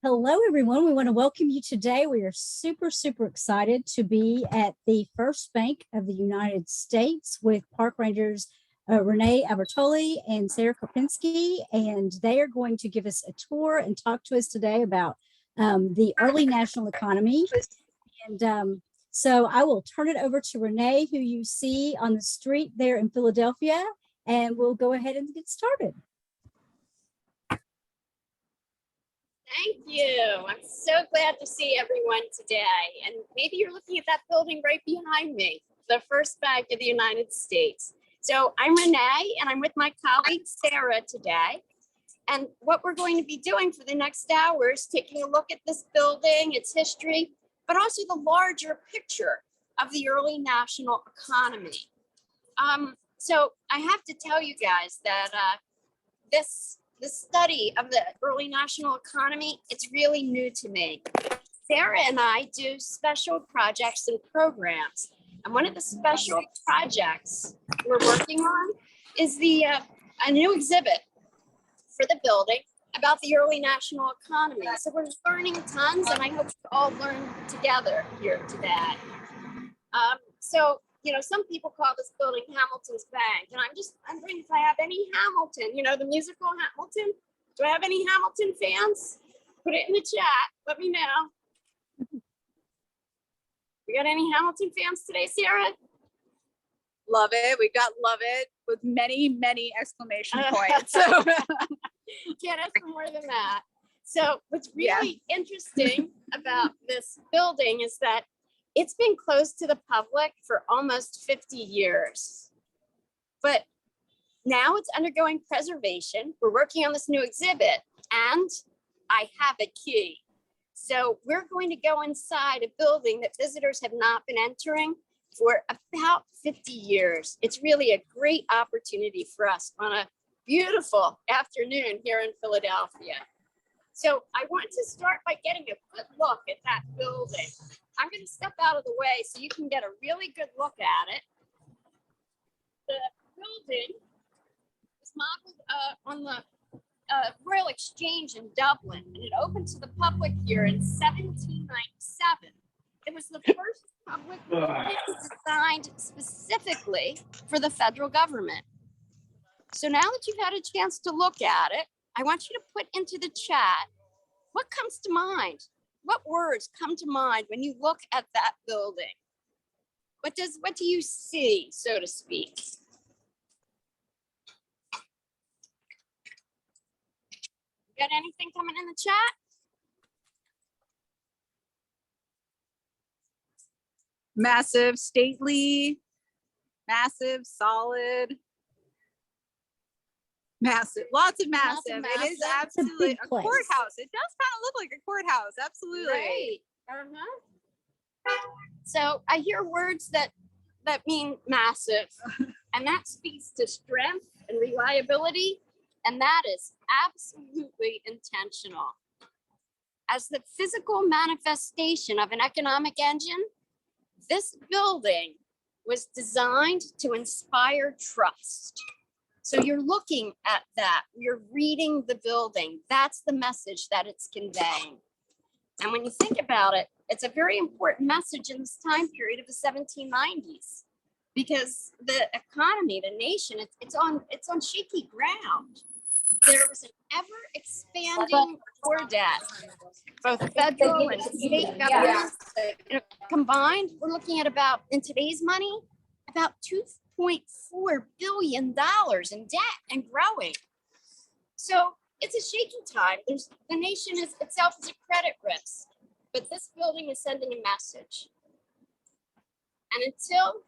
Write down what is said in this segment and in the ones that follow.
Hello, everyone. We want to welcome you today. We are super excited to be at the First Bank of the United States with Park Rangers Renee Albertolli and Sara Karpinski, and they are going to give us a tour and talk to us today about the early national economy. And so I will turn it over to Renee, who you see on the street there in Philadelphia, and we'll go ahead and get started. Thank you. I'm so glad to see everyone today. And maybe you're looking at that building right behind me, the First Bank of the United States. So I'm Renee, and I'm with my colleague Sara today. And what we're going to be doing for the next hour is taking a look at this building, its history, but also the larger picture of the early national economy. So I have to tell you guys that the study of the early national economy, it's really new to me. Sara and I do special projects and programs. And one of the special projects we're working on is a new exhibit for the building about the early national economy. So we're learning tons, and I hope we all learn together here today. Some people call this building Hamilton's Bank, and I'm wondering if I have any Hamilton, the musical Hamilton. Do I have any Hamilton fans? Put it in the chat. Let me know. We got any Hamilton fans today, Sara? Love it. We got love it with many exclamation points. So can't ask for more than that. So what's really interesting about this building is that it's been closed to the public for almost 50 years. But now it's undergoing preservation. We're working on this new exhibit, and I have a key. So we're going to go inside a building that visitors have not been entering for about 50 years. It's really a great opportunity for us on a beautiful afternoon here in Philadelphia. So I want to start by getting a good look at that building. I'm going to step out of the way so you can get a really good look at it. The building is modeled on the Royal Exchange in Dublin, and it opened to the public here in 1797. It was the first public building designed specifically for the federal government. So now that you've had a chance to look at it, I want you to put into the chat what comes to mind. What words come to mind when you look at that building? What do you see, so to speak? Got anything coming in the chat? massive, stately, massive, solid, massive, lots of massive. It is absolutely a courthouse. It does kind of look like a courthouse. Absolutely. Right. So I hear words that mean massive, and that speaks to strength and reliability, and that is absolutely intentional. As the physical manifestation of an economic engine, this building was designed to inspire trust. So you're looking at that, you're reading the building. That's the message that it's conveying. And when you think about it, it's a very important message in this time period of the 1790s, because the economy, the nation, it's on shaky ground. There was an ever expanding war debt, both federal and state governments. Combined, we're looking at about, in today's money, about $2.4 billion in debt and growing. So it's a shaky time. The nation itself is a credit risk, but this building is sending a message. And until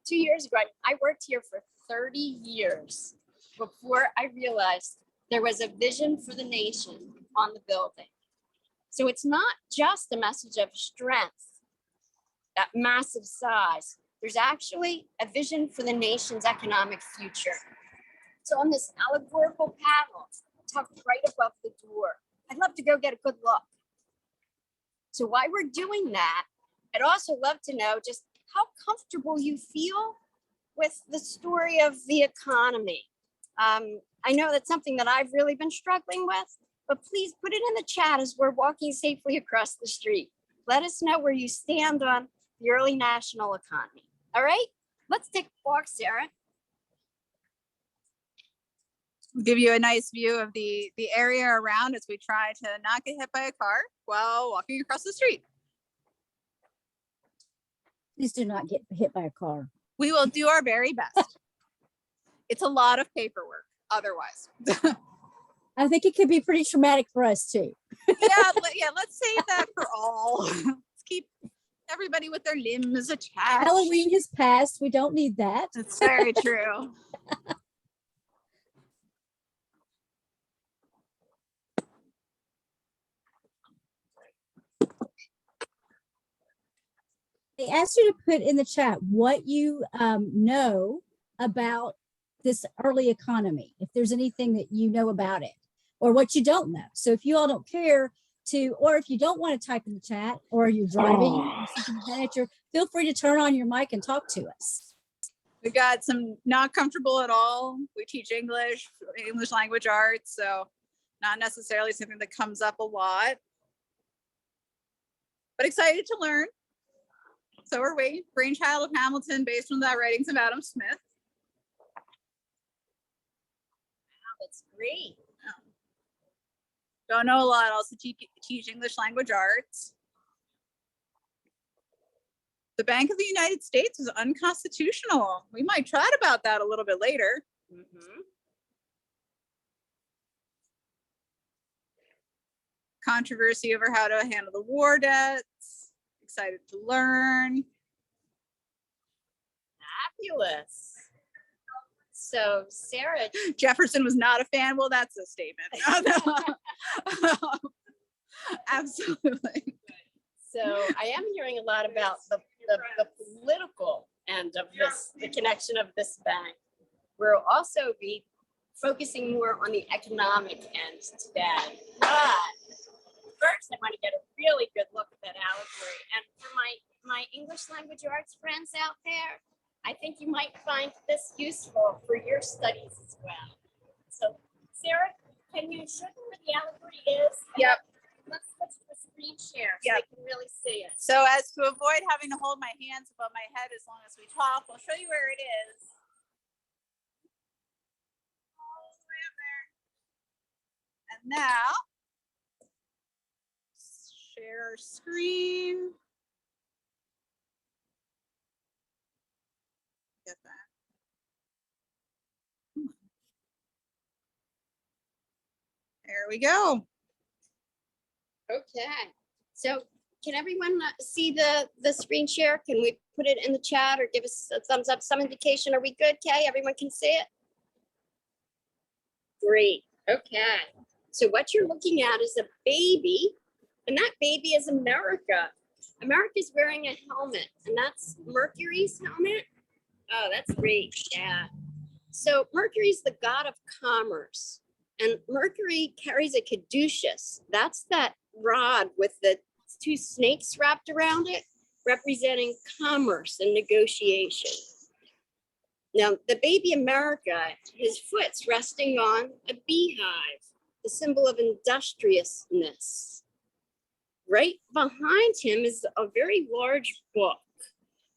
2 years ago, I worked here for 30 years before I realized there was a vision for the nation on the building. So it's not just a message of strength, that massive size. There's actually a vision for the nation's economic future. So on this allegorical panel, tucked right above the door, I'd love to go get a good look. So while we're doing that, I'd also love to know just how comfortable you feel with the story of the economy. I know that's something that I've really been struggling with. but please put it in the chat as we're walking safely across the street. Let us know where you stand on the early national economy. All right, let's take a walk, Sarah. We'll give you a nice view of the area around as we try to not get hit by a car while walking across the street. Please do not get hit by a car. We will do our very best. It's a lot of paperwork otherwise. I think it could be pretty traumatic for us too. yeah, let's save that for all. Let's keep everybody with their limbs attached. Halloween has passed. We don't need that. That's very true. They asked you to put in the chat what you know about this early economy, if there's anything that you know about it or what you don't know. So if you all don't care to, or if you don't want to type in the chat or you're driving, feel free to turn on your mic and talk to us. We've got some not comfortable at all. We teach English language arts, so not necessarily something that comes up a lot, but excited to learn. So are we. Brainchild of Hamilton based on the writings of Adam Smith. Wow, that's great. Don't know a lot. Also teach English language arts. The Bank of the United States is unconstitutional. We might chat about that a little bit later. Mm-hmm. Controversy over how to handle the war debts. Excited to learn. Fabulous. So Sarah, Jefferson was not a fan. Well, that's a statement. Absolutely. So I am hearing a lot about the political end of this, the connection of this bank. We'll also be focusing more on the economic end today. But first, I want to get a really good look at that allegory. And for my English language arts friends out there, I think you might find this useful for your studies as well. So, Sarah, can you show them where the allegory is? Yep. Let's switch to a screen share so Yep. they can really see it. So as to avoid having to hold my hands above my head as long as we talk, I'll show you where it is. All the way up there. And now, share our screen. Get that. There we go. Okay. So can everyone see the screen share? Can we put it in the chat or give us a thumbs up, some indication? Are we good, Kay? Everyone can see it? Great. Okay. So what you're looking at is a baby, and that baby is America. America's wearing a helmet, and that's Mercury's helmet. Oh, that's great. Yeah. So Mercury's the god of commerce, and Mercury carries a caduceus. That's that rod with the two snakes wrapped around it, representing commerce and negotiation. Now, the baby America, his foot's resting on a beehive, the symbol of industriousness. Right behind him is a very large book.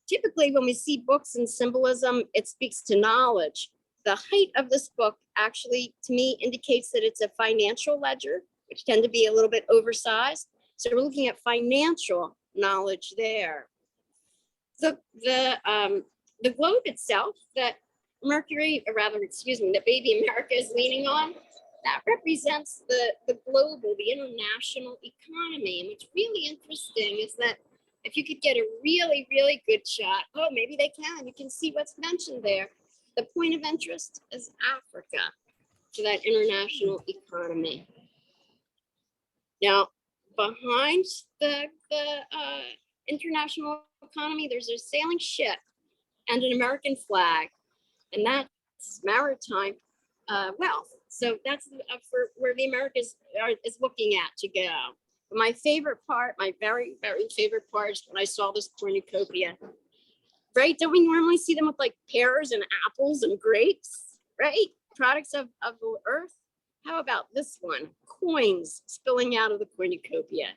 Typically, when we see books and symbolism, it speaks to knowledge. The height of this book actually, to me, indicates that it's a financial ledger, which tend to be a little bit oversized. So we're looking at financial knowledge there. The globe itself that Mercury, or rather, excuse me, the baby America is leaning on, that represents the global, the international economy. And what's really interesting is that if you could get a really, really good shot, oh, maybe they can, you can see what's mentioned there. The point of interest is Africa to that international economy. Now, behind the international economy, there's a sailing ship and an American flag, and that's maritime wealth. So that's for where the Americas is looking at to go. But my favorite part, my very, very favorite part is when I saw this cornucopia. Right? Don't we normally see them with like pears and apples and grapes, right? Products of the earth. How about this one? Coins spilling out of the cornucopia.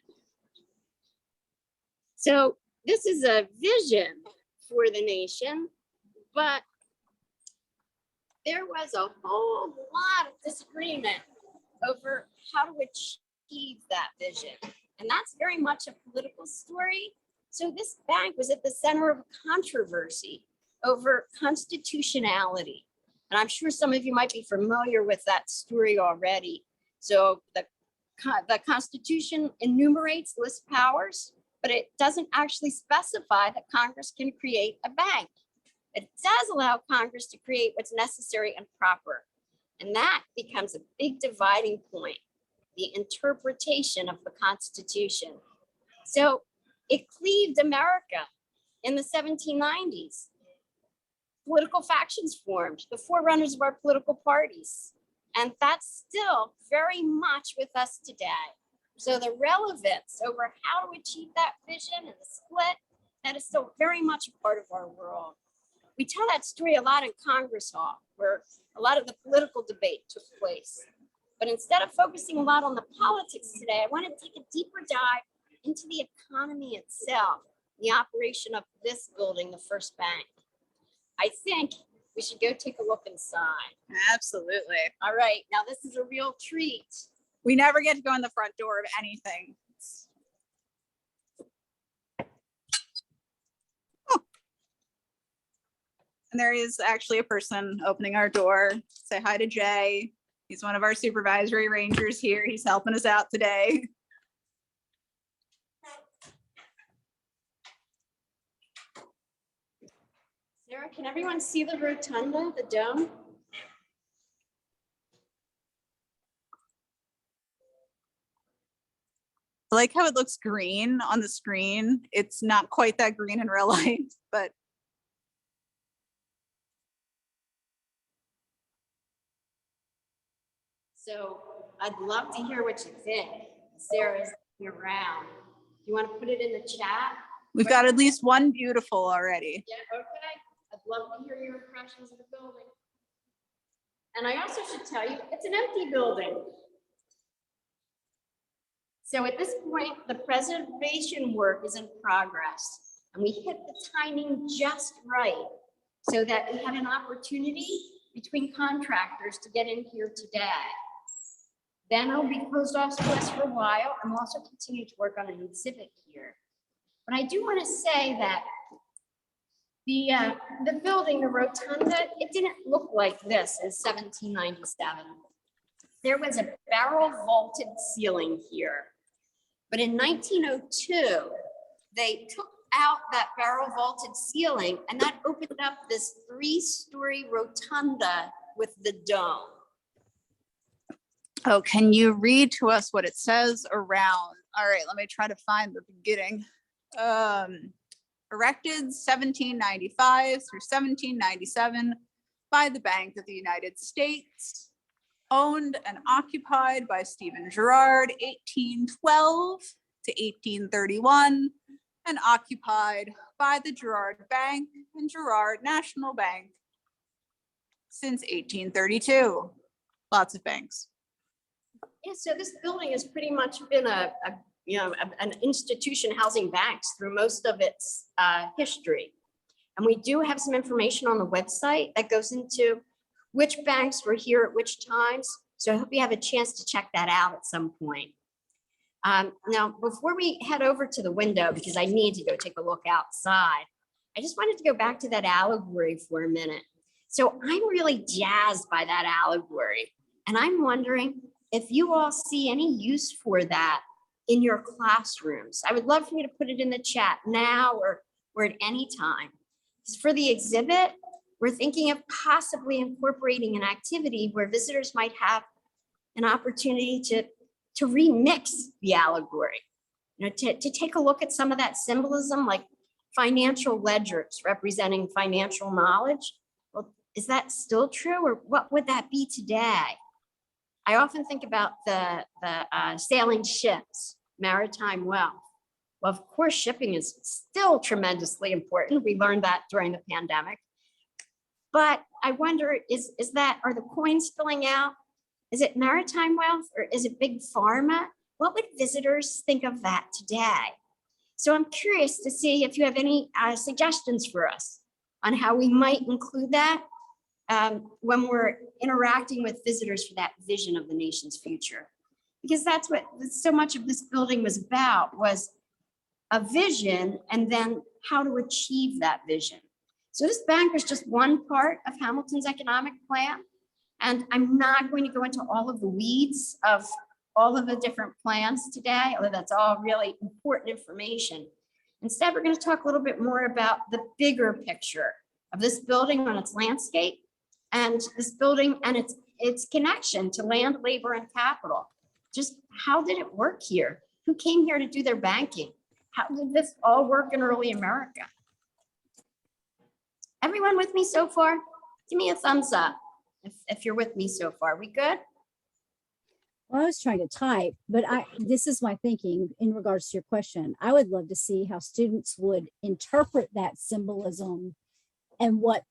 So this is a vision for the nation, but there was a whole lot of disagreement over how to achieve that vision. And that's very much a political story. So this bank was at the center of a controversy over constitutionality. And I'm sure some of you might be familiar with that story already. So the Constitution enumerates list powers, but it doesn't actually specify that Congress can create a bank. It does allow Congress to create what's necessary and proper. And that becomes a big dividing point, the interpretation of the Constitution. So it cleaved America in the 1790s. Political factions formed, the forerunners of our political parties. And that's still very much with us today. So the relevance over how to achieve that vision and the split, that is still very much a part of our world. We tell that story a lot in Congress Hall, where a lot of the political debate took place. But instead of focusing a lot on the politics today, I want to take a deeper dive into the economy itself, the operation of this building, the First Bank. I think we should go take a look inside. Absolutely. All right, now this is a real treat. We never get to go in the front door of anything. Oh. And there is actually a person opening our door. Say hi to Jay. He's one of our supervisory rangers here. He's helping us out today. Sarah, can everyone see the rotunda, the dome? I like how it looks green on the screen. It's not quite that green in real life, but So I'd love to hear what you think. Sarah's around. Do you want to put it in the chat? we've got at least one beautiful already. Yeah, okay. I'd love to hear your impressions of the building. And I also should tell you, it's an empty building. So at this point, the preservation work is in progress, and we hit the timing just right so that we had an opportunity between contractors to get in here today. Then it'll be closed off to us for a while, and we'll also continue to work on a new civic here. But I do want to say that the building, the rotunda, it didn't look like this in 1797. There was a barrel vaulted ceiling here. But in 1902, they took out that barrel vaulted ceiling, and that opened up this 3-story rotunda with the dome. Oh, can you read to us what it says around? All right, let me try to find the beginning. Erected 1795 through 1797 by the Bank of the United States, owned and occupied by Stephen Girard, 1812 to 1831, and occupied by the Girard Bank and Girard National Bank since 1832. Lots of banks. Yeah, so this building has pretty much been an institution housing banks through most of its history. And we do have some information on the website that goes into which banks were here at which times. So I hope you have a chance to check that out at some point. Now, before we head over to the window, because I need to go take a look outside, I just wanted to go back to that allegory for a minute. So I'm really jazzed by that allegory. And I'm wondering if you all see any use for that in your classrooms. I would love for you to put it in the chat now or at any time. Because for the exhibit, we're thinking of possibly incorporating an activity where visitors might have an opportunity to remix the allegory, to take a look at some of that symbolism, like financial ledgers representing financial knowledge. Well, is that still true, or what would that be today? I often think about the sailing ships, maritime wealth. Well, of course, shipping is still tremendously important. We learned that during the pandemic. But I wonder, are the coins spilling out? Is it maritime wealth or is it big pharma? What would visitors think of that today? So I'm curious to see if you have any suggestions for us on how we might include that when we're interacting with visitors for that vision of the nation's future. Because that's what so much of this building was about, was a vision and then how to achieve that vision. So this bank was just one part of Hamilton's economic plan. And I'm not going to go into all of the weeds of all of the different plans today, although that's all really important information. Instead, we're going to talk a little bit more about the bigger picture of this building on its landscape and this building and its connection to land, labor, and capital. Just how did it work here? Who came here to do their banking? How did this all work in early America? Everyone with me so far? Give me a thumbs up if you're with me so far. We good? Well, I was trying to type, but this is my thinking in regards to your question. I would love to see how students would interpret that symbolism and what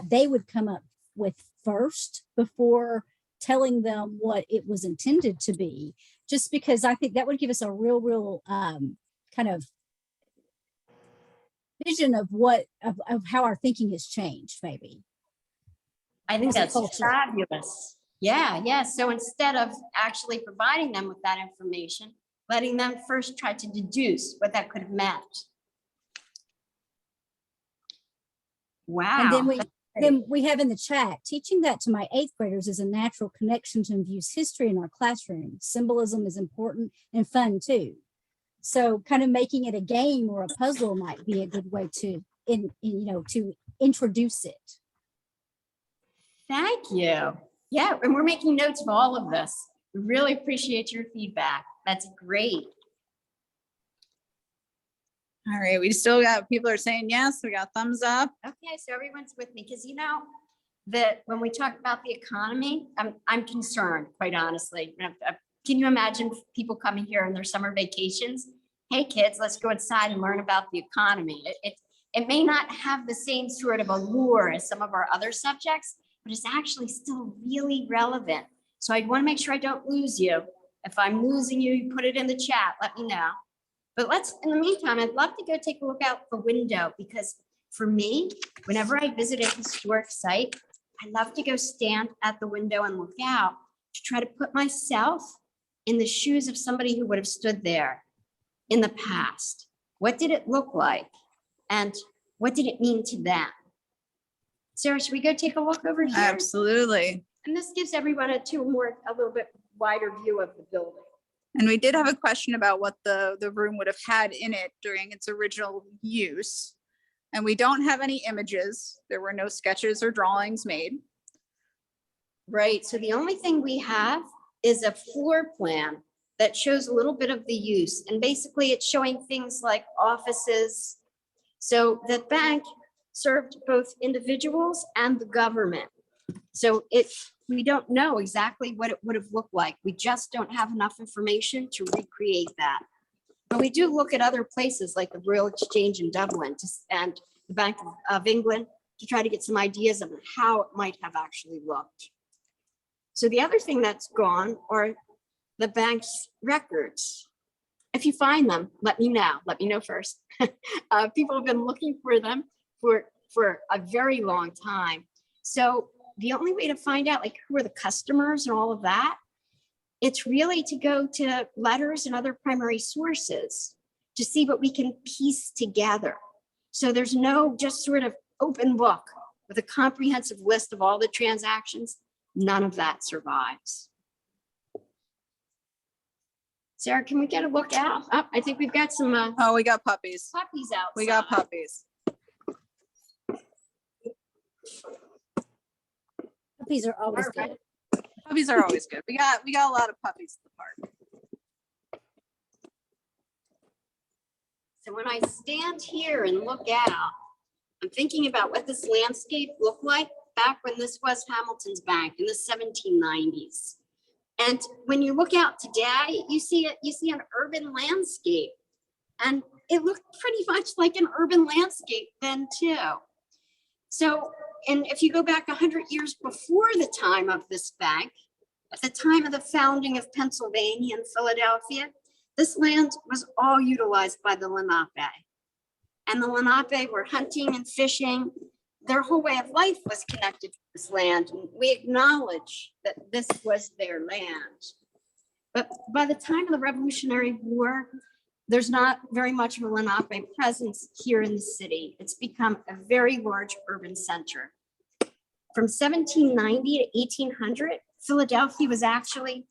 they would come up with first before telling them what it was intended to be, just because I think that would give us a real kind of vision of of how our thinking has changed, maybe. I think As a that's culture. fabulous. Yeah. So instead of actually providing them with that information, letting them first try to deduce what that could have meant. Wow. And then we have in the chat, teaching that to my 8th graders is a natural connection to infuse history in our classroom. Symbolism is important and fun too. So kind of making it a game or a puzzle might be a good way to to introduce it. Thank you. Yeah, and we're making notes of all of this. We really appreciate your feedback. That's great. All right, we still got, people are saying yes, we got thumbs up. Okay, so everyone's with me because that when we talk about the economy, I'm concerned, quite honestly. Can you imagine people coming here on their summer vacations? Hey kids, let's go inside and learn about the economy. It may not have the same sort of allure as some of our other subjects, but it's actually still really relevant. So I want to make sure I don't lose you. If I'm losing you, you put it in the chat, let me know. But in the meantime, I'd love to go take a look out the window, because for me, whenever I visit a historic site, I love to go stand at the window and look out to try to put myself in the shoes of somebody who would have stood there in the past. What did it look like? And what did it mean to them? Sarah, should we go take a look over here? Absolutely. And this gives everyone a little bit wider view of the building. And we did have a question about what the room would have had in it during its original use. And we don't have any images. There were no sketches or drawings made. Right, so the only thing we have is a floor plan that shows a little bit of the use. And basically it's showing things like offices. So the bank served both individuals and the government. So we don't know exactly what it would have looked like. We just don't have enough information to recreate that. But we do look at other places like the Royal Exchange in Dublin and the Bank of England to try to get some ideas of how it might have actually looked. So the other thing that's gone are the bank's records. If you find them, let me know. Let me know first. People have been looking for them for a very long time. So the only way to find out who are the customers and all of that, it's really to go to letters and other primary sources to see what we can piece together. So there's no just sort of open book with a comprehensive list of all the transactions. None of that survives. Sarah, can we get a look out? Oh, I think we've got some Oh, we got puppies. puppies outside. We got puppies. Puppies are always All good. right. Puppies are always good. We got a lot of puppies at the park. So when I stand here and look out, I'm thinking about what this landscape looked like back when this was Hamilton's Bank in the 1790s. And when you look out today, you see an urban landscape. And it looked pretty much like an urban landscape then too. So, and if you go back 100 years before the time of this bank, At the time of the founding of Pennsylvania and Philadelphia, this land was all utilized by the Lenape. And the Lenape were hunting and fishing. Their whole way of life was connected to this land. And we acknowledge that this was their land. But by the time of the Revolutionary War, there's not very much of a Lenape presence here in the city. It's become a very large urban center. From 1790 to 1800, Philadelphia was actually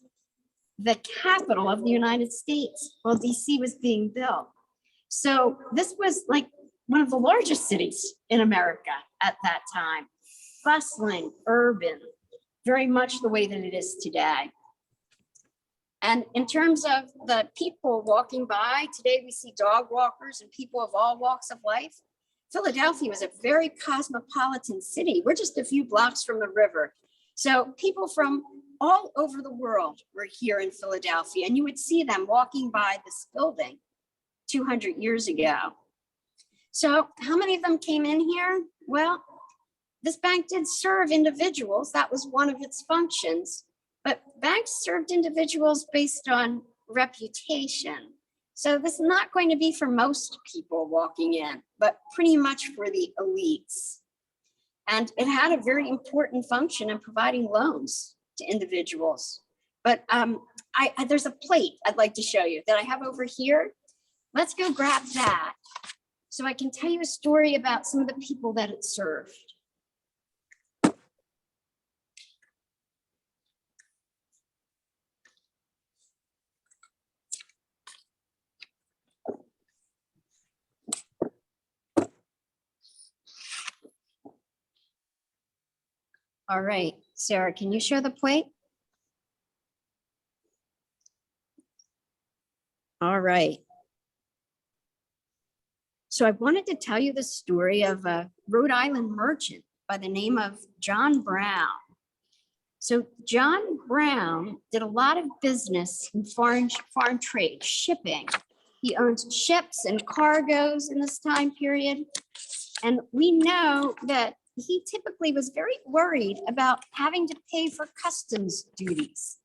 the capital of the United States while DC was being built. So this was like one of the largest cities in America at that time. Bustling, urban, very much the way that it is today. And in terms of the people walking by, today we see dog walkers and people of all walks of life. Philadelphia was a very cosmopolitan city. We're just a few blocks from the river. So people from all over the world were here in Philadelphia, and you would see them walking by this building 200 years ago. So how many of them came in here? Well, this bank did serve individuals. That was one of its functions, but banks served individuals based on reputation. So this is not going to be for most people walking in, but pretty much for the elites. And it had a very important function in providing loans to individuals. But there's a plate I'd like to show you that I have over here. Let's go grab that so I can tell you a story about some of the people that it served. All right, Sarah, can you share the plate? All right. So I wanted to tell you the story of a Rhode Island merchant by the name of John Brown. So John Brown did a lot of business in foreign trade, shipping. He owned ships and cargoes in this time period. And we know that he typically was very worried about having to pay for customs duties.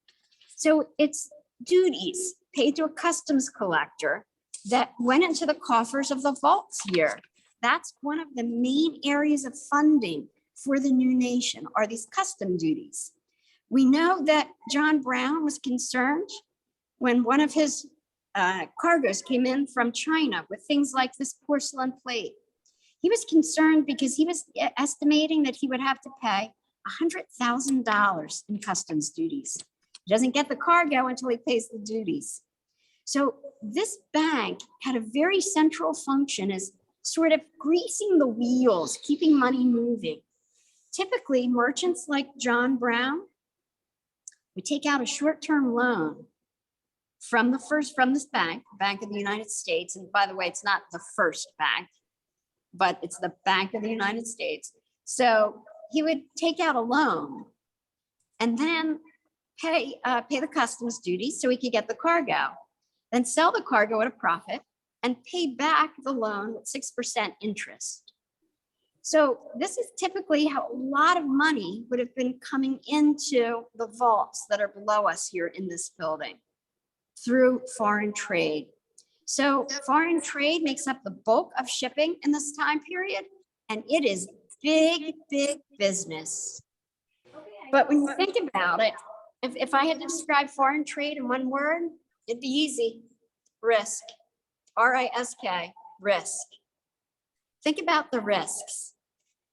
So it's duties paid to a customs collector that went into the coffers of the vaults here. That's one of the main areas of funding for the new nation, are these custom duties. We know that John Brown was concerned when one of his cargoes came in from China with things like this porcelain plate. He was concerned because he was estimating that he would have to pay $100,000 in customs duties. He doesn't get the cargo until he pays the duties. So this bank had a very central function as sort of greasing the wheels, keeping money moving. Typically, merchants like John Brown would take out a short-term loan from this bank, Bank of the United States. And by the way, it's not the first bank, but it's the Bank of the United States. So he would take out a loan and then pay the customs duty so he could get the cargo, then sell the cargo at a profit and pay back the loan with 6% interest. So this is typically how a lot of money would have been coming into the vaults that are below us here in this building through foreign trade. So foreign trade makes up the bulk of shipping in this time period, and it is big, big business. But when you think about it, if I had to describe foreign trade in one word, it'd be easy: risk. R-I-S-K, risk. Think about the risks.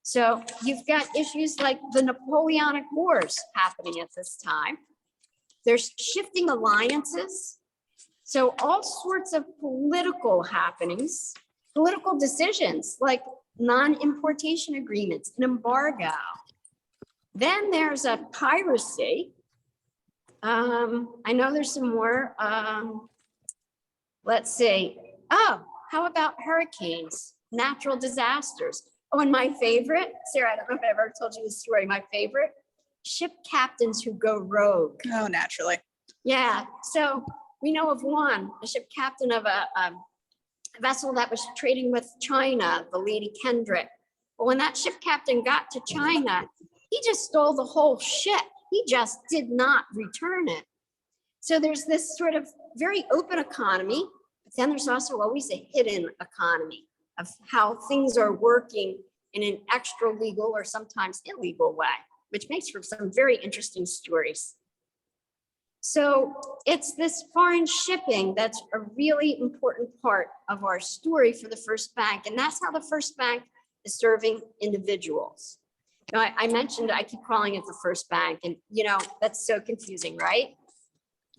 So you've got issues like the Napoleonic Wars happening at this time. There's shifting alliances. So all sorts of political happenings, political decisions like non-importation agreements, an embargo. Then there's a piracy. I know there's some more. Let's see. Oh, how about hurricanes, natural disasters? Oh, and my favorite, Sarah, I don't know if I ever told you this story, my favorite, ship captains who go rogue. Oh, naturally. Yeah, so we know of one, a ship captain of a vessel that was trading with China, the Lady Kendrick. But when that ship captain got to China, he just stole the whole ship. he just did not return it. So there's this sort of very open economy, but then there's also always a hidden economy of how things are working in an extra legal or sometimes illegal way, which makes for some very interesting stories. So it's this foreign shipping that's a really important part of our story for the First Bank. And that's how the First Bank is serving individuals. You know, I mentioned, I keep calling it the First Bank, and you know, that's so confusing, right?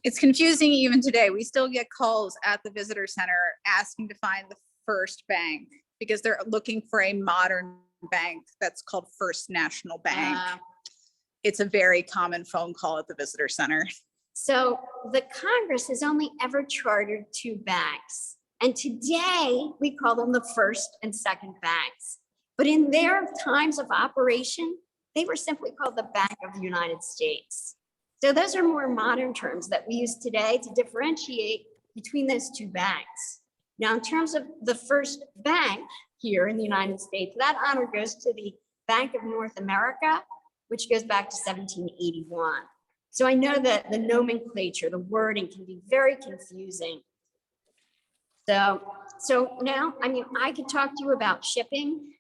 It's confusing even today. We still get calls at the visitor center asking to find the First Bank because they're looking for a modern bank that's called First National Bank. It's a very common phone call at the visitor center. So the Congress has only ever chartered 2 banks. And today we call them the first and second banks. But in their times of operation, they were simply called the Bank of the United States. So those are more modern terms that we use today to differentiate between those 2 banks. Now, in terms of the first bank here in the United States, that honor goes to the Bank of North America, which goes back to 1781. So I know that the nomenclature, the wording can be very confusing. So now, I mean, I could talk to you about shipping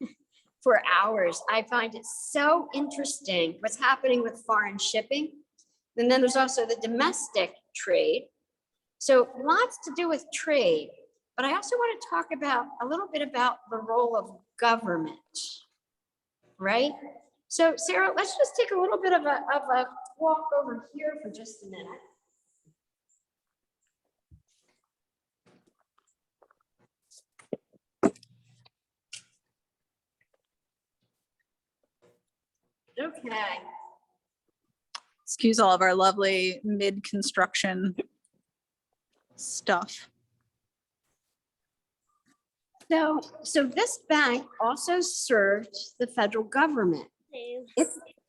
for hours. I find it so interesting what's happening with foreign shipping. And then there's also the domestic trade. So lots to do with trade, but I also want to talk about a little bit about the role of government, right? So Sarah, let's just take a little bit of a walk over here for just a minute. Okay. Excuse all of our lovely mid-construction stuff. So this bank also served the federal government.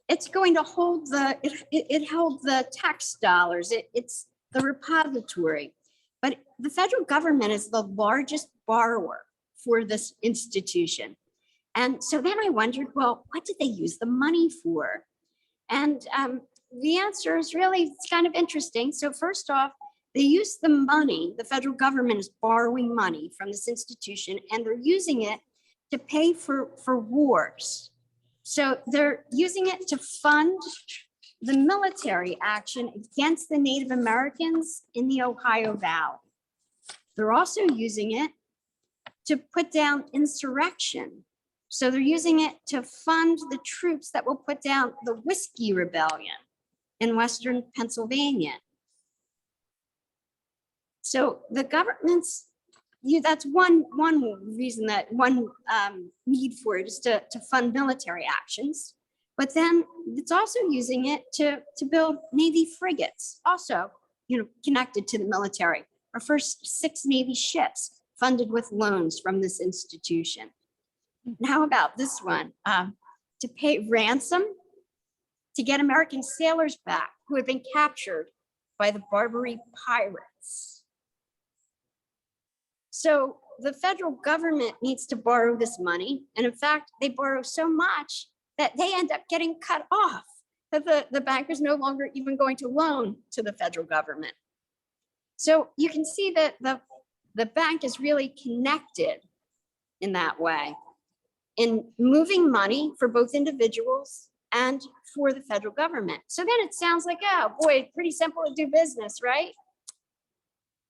It's going to hold it held the tax dollars. It's the repository. But the federal government is the largest borrower for this institution. And so then I wondered, well, what did they use the money for? And the answer is really, it's kind of interesting. So first off, they use the money, the federal government is borrowing money from this institution, and they're using it to pay for wars. So they're using it to fund the military action against the Native Americans in the Ohio Valley. They're also using it to put down insurrection. So they're using it to fund the troops that will put down the Whiskey Rebellion in Western Pennsylvania. So the government's, that's one reason, that one need for it is to fund military actions. But then it's also using it to build Navy frigates, also, you know, connected to the military. Our first 6 Navy ships funded with loans from this institution. And how about this one? To pay ransom to get American sailors back who had been captured by the Barbary pirates. So the federal government needs to borrow this money. And in fact, they borrow so much that they end up getting cut off, that the bank is no longer even going to loan to the federal government. So you can see that the bank is really connected in that way, in moving money for both individuals and for the federal government. So then it sounds like, oh boy, pretty simple to do business, right?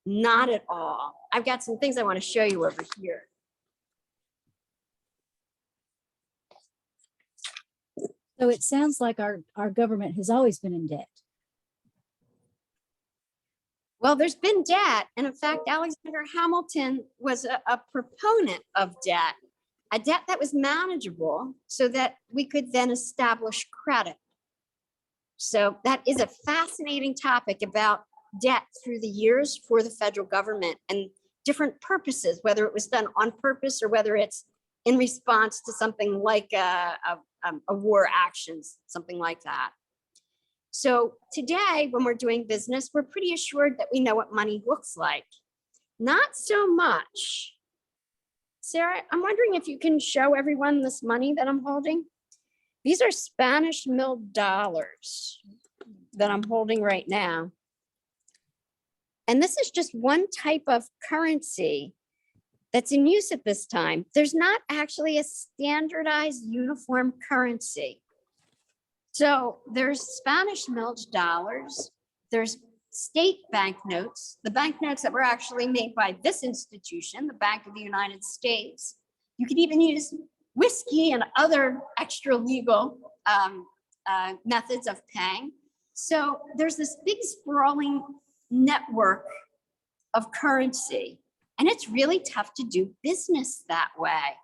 Not at all. I've got some things I want to show you over here. So it sounds like our government has always been in debt. Well, there's been debt. And in fact, Alexander Hamilton was a proponent of debt, a debt that was manageable so that we could then establish credit. So that is a fascinating topic about debt through the years for the federal government and different purposes, whether it was done on purpose or whether it's in response to something like a war actions, something like that. So today, when we're doing business, we're pretty assured that we know what money looks like. Not so much. Sarah, I'm wondering if you can show everyone this money that I'm holding. These are Spanish milled dollars. that I'm holding right now. And this is just one type of currency that's in use at this time. There's not actually a standardized uniform currency. So there's Spanish milch dollars, there's state banknotes, the banknotes that were actually made by this institution, the Bank of the United States. You could even use whiskey and other extra legal methods of paying. So there's this big sprawling network of currency, and it's really tough to do business that way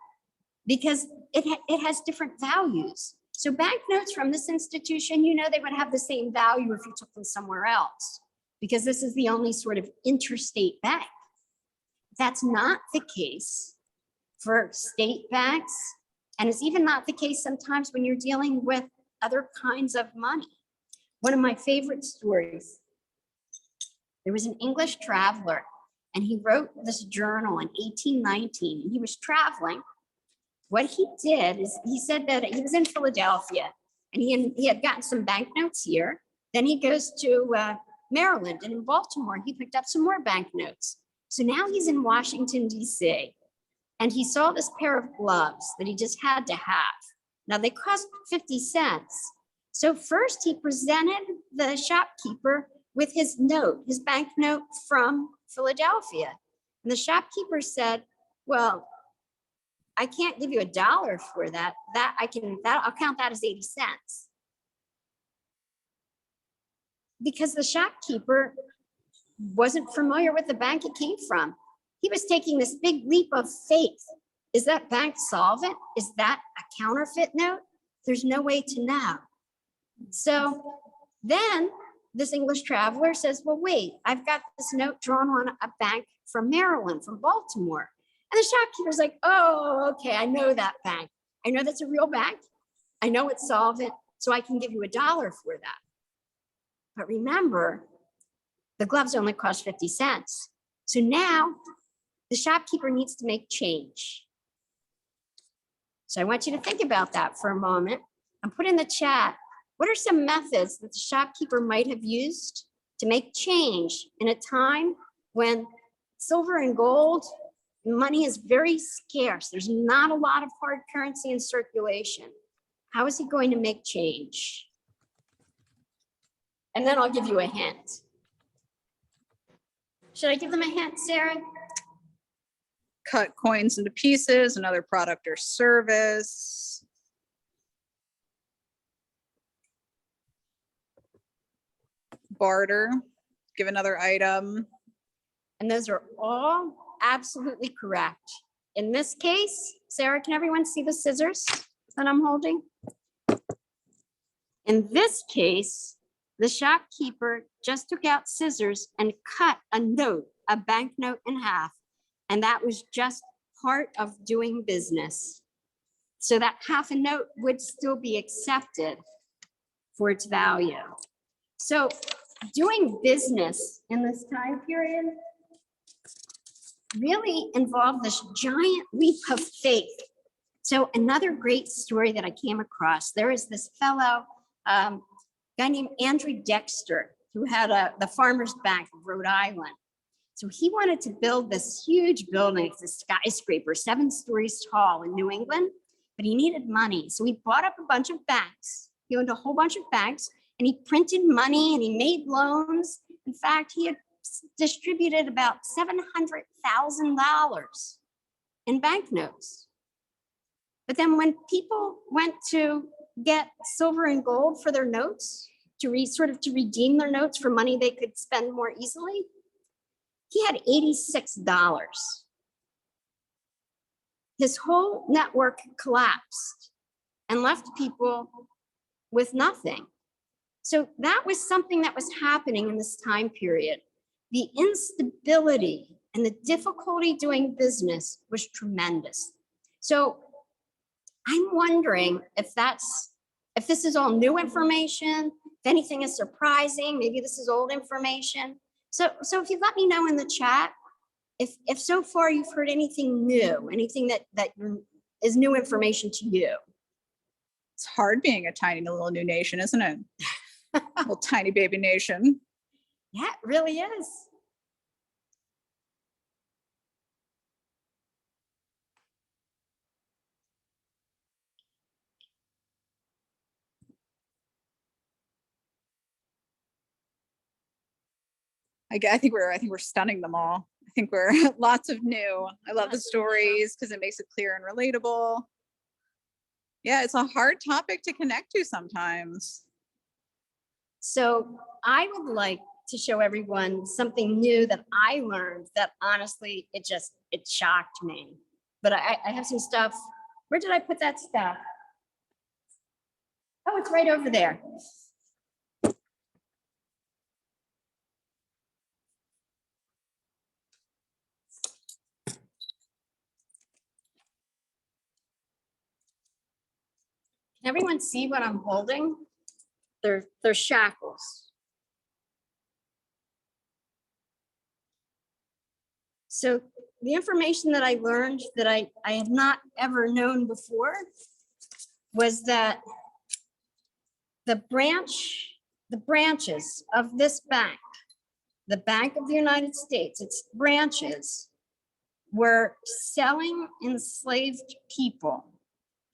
because it has different values. So banknotes from this institution, you know, they would have the same value if you took them somewhere else because this is the only sort of interstate bank. That's not the case for state banks, and it's even not the case sometimes when you're dealing with other kinds of money. One of my favorite stories, there was an English traveler, and he wrote this journal in 1819. He was traveling. What he did is he said that he was in Philadelphia, and he had gotten some banknotes here. Then he goes to Maryland, and in Baltimore, he picked up some more banknotes. So now he's in Washington, D.C., and he saw this pair of gloves that he just had to have. Now they cost 50 cents. So first he presented the shopkeeper with his note, his banknote from Philadelphia. And the shopkeeper said, well, I can't give you $1 for that. I'll count that as 80 cents. Because the shopkeeper wasn't familiar with the bank it came from. He was taking this big leap of faith. Is that bank solvent? Is that a counterfeit note? There's no way to know. So then this English traveler says, well, wait, I've got this note drawn on a bank from Maryland, from Baltimore. And the shopkeeper's like, oh, okay, I know that bank. I know that's a real bank. I know it's solvent, so I can give you $1 for that. But remember, the gloves only cost 50 cents. So now the shopkeeper needs to make change. So I want you to think about that for a moment and put in the chat, what are some methods that the shopkeeper might have used to make change in a time when silver and gold, money is very scarce. There's not a lot of hard currency in circulation. How is he going to make change? And then I'll give you a hint. Should I give them a hint, Sarah? Cut coins into pieces, another product or service. Barter, give another item. And those are all absolutely correct. In this case, Sarah, can everyone see the scissors that I'm holding? In this case, the shopkeeper just took out scissors and cut a note, a banknote in half. And that was just part of doing business. So that half a note would still be accepted for its value. So doing business in this time period really involved this giant leap of faith. So another great story that I came across, there is this fellow, guy named Andrew Dexter, who had the Farmers Bank of Rhode Island. So he wanted to build this huge building, it's a skyscraper, 7 stories tall in New England, but he needed money. So he bought up a bunch of banks. He owned a whole bunch of banks, and he printed money and he made loans. In fact, he had distributed about $700,000 in banknotes. But then when people went to get silver and gold for their notes, to redeem their notes for money they could spend more easily, he had $86. His whole network collapsed and left people with nothing. So that was something that was happening in this time period. The instability and the difficulty doing business was tremendous. So I'm wondering if this is all new information, if anything is surprising, maybe this is old information. So if you let me know in the chat, if so far you've heard anything new, anything that is new information to you. It's hard being a tiny little new nation, isn't it? Little tiny baby nation. Yeah, it really is. I think we're stunning them all. I think we're lots of new. I love the stories because it makes it clear and relatable. Yeah, it's a hard topic to connect to sometimes. So I would like to show everyone something new that I learned that honestly, it shocked me. But I have some stuff. Where did I put that stuff? Oh, it's right over there. Can everyone see what I'm holding? They're shackles. So the information that I learned that I had not ever known before was that the branches of this bank, the Bank of the United States, its branches were selling enslaved people.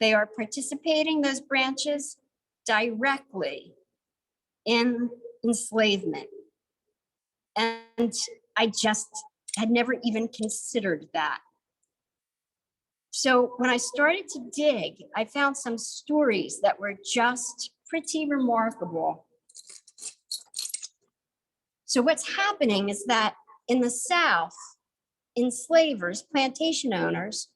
They are participating, those branches, directly in enslavement. And I just had never even considered that. So when I started to dig, I found some stories that were just pretty remarkable. So what's happening is that in the South, enslavers, plantation owners,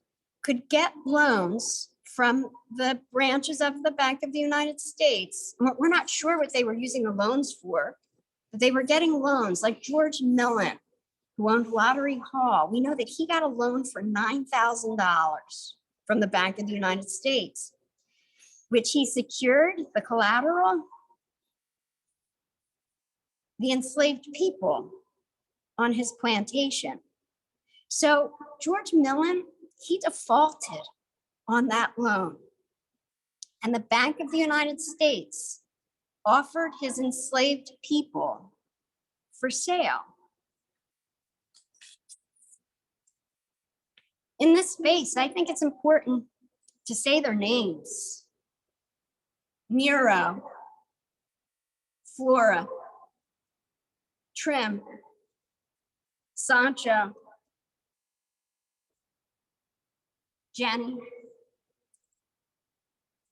could get loans from the branches of the Bank of the United States. We're not sure what they were using the loans for, but they were getting loans like George Millen, who owned Lottery Hall. We know that he got a loan for $9,000 from the Bank of the United States, which he secured the collateral, the enslaved people on his plantation. So George Millen, he defaulted on that loan. And the Bank of the United States offered his enslaved people for sale. In this space, I think it's important to say their names. Nero, Flora, Trim, Sancho, Jenny,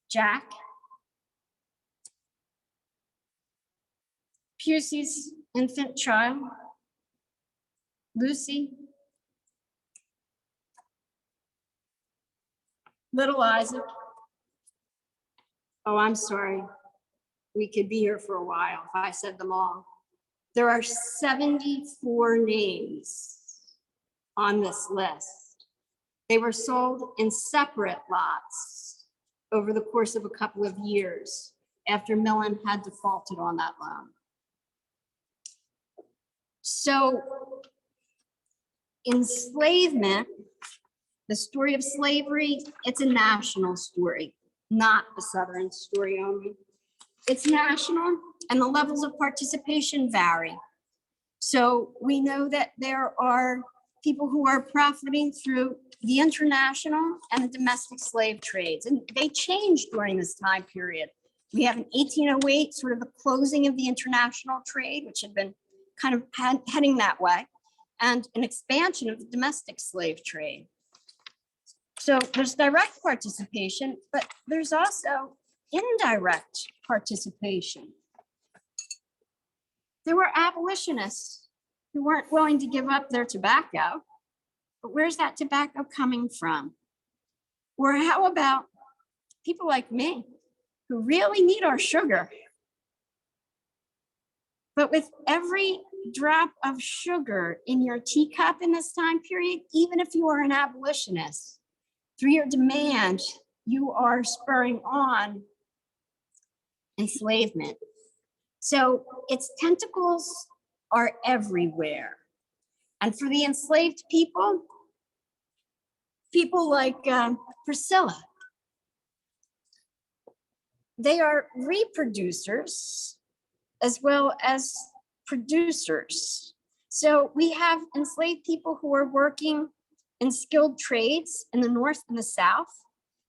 Jack, Pusey's infant child, Lucy, little Isaac. Oh, I'm sorry. We could be here for a while if I said them all. There are 74 names on this list. They were sold in separate lots over the course of a couple of years after Millen had defaulted on that loan. So enslavement, the story of slavery, it's a national story, not a Southern story only. It's national, and the levels of participation vary. So we know that there are people who are profiting through the international and the domestic slave trades, and they changed during this time period. We have in 1808, sort of the closing of the international trade, which had been kind of heading that way, and an expansion of the domestic slave trade. So there's direct participation, but there's also indirect participation. There were abolitionists who weren't willing to give up their tobacco, but where's that tobacco coming from? Or how about people like me who really need our sugar? But with every drop of sugar in your teacup in this time period, even if you are an abolitionist, through your demand, you are spurring on enslavement. So its tentacles are everywhere. And for the enslaved people, people like Priscilla, they are reproducers as well as producers. So we have enslaved people who are working in skilled trades in the North and the South.